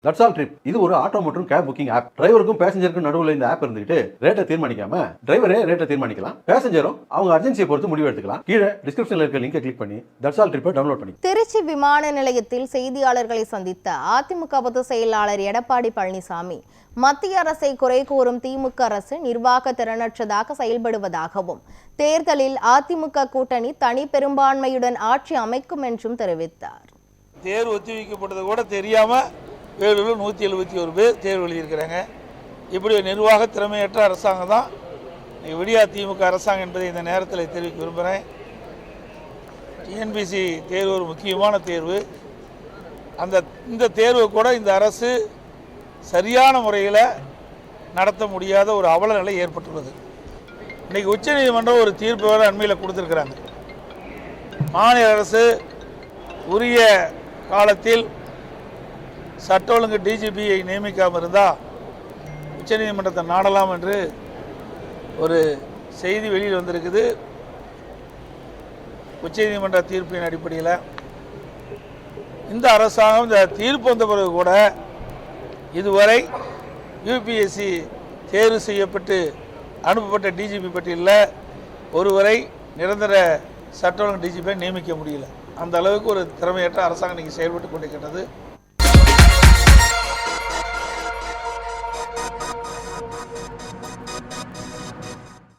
That's all trip. இது ஒரு auto மற்றும் கேப் புக்கிங் ஆப். டிரைவருக்கும் பேசஞ்சருக்கும் நடுவில் இந்த ஆப் இருந்துட்டு ரேட்டை தீர்மானிக்காம டிரைவரே ரேட்டை தீர்மானிக்கலாம். பேசஞ்சரும் அவங்க அர்ஜென்சியை பொறுத்து முடிவு எடுத்துக்கலாம். கீழே டிஸ்கிரிப்ஷன்ல இருக்க லிங்கை கிளிக் பண்ணி தட்ஸ் ஆல் ட்ரிப்பை டவுன்லோட் பண்ணி. திருச்சி விமான நிலையத்தில் செய்தியாளர்களை சந்தித்த அதிமுக பொதுச் செயலாளர் எடப்பாடி பழனிசாமி மத்திய அரசை குறை கூறும் திமுக அரசு நிர்வாக திறனற்றதாக செயல்படுவதாகவும் தேர்தலில் அதிமுக கூட்டணி தனி பெரும்பான்மையுடன் ஆட்சி அமைக்கும் என்றும் தெரிவித்தார். தேர்வு ஒத்திவைக்கப்பட்டது கூட தெரியாம வேலூரில் 171 பேர் தேர்வு எழுதியிருக்கிறாங்க. இப்படி நிர்வாக திறமையற்ற அரசாங்கம் தான் விடியா திமுக அரசாங்கம் என்பதை இந்த நேரத்தில் தெரிவிக்க விரும்புகிறேன். டிஎன்பிசி தேர்வு ஒரு முக்கியமான தேர்வு. இந்த தேர்வு கூட இந்த அரசு சரியான முறையில் நடத்த முடியாத ஒரு அவல நிலை ஏற்பட்டுள்ளது. இன்றைக்கி உச்சநீதிமன்றம் ஒரு தீர்ப்பு வேறு அண்மையில் கொடுத்துருக்குறாங்க. மாநில அரசு உரிய காலத்தில் சட்ட ஒழுங்கு டிஜிபியை நியமிக்காமல் இருந்தால் உச்சநீதிமன்றத்தை நாடலாம் என்று ஒரு செய்தி வெளியில் வந்திருக்குது. உச்சநீதிமன்ற தீர்ப்பின் அடிப்படையில் இந்த அரசாங்கம் இந்த தீர்ப்பு வந்த பிறகு கூட இதுவரை யூபிஎஸ்சி தேர்வு செய்யப்பட்டு அனுப்பப்பட்ட டிஜிபி பட்டியலில் ஒருவரை நிரந்தர சட்ட ஒழுங்கு டிஜிபியை நியமிக்க முடியல. அந்த அளவுக்கு ஒரு திறமையற்ற அரசாங்கம் இன்றைக்கி செயல்பட்டு கொண்டிருக்கிறது.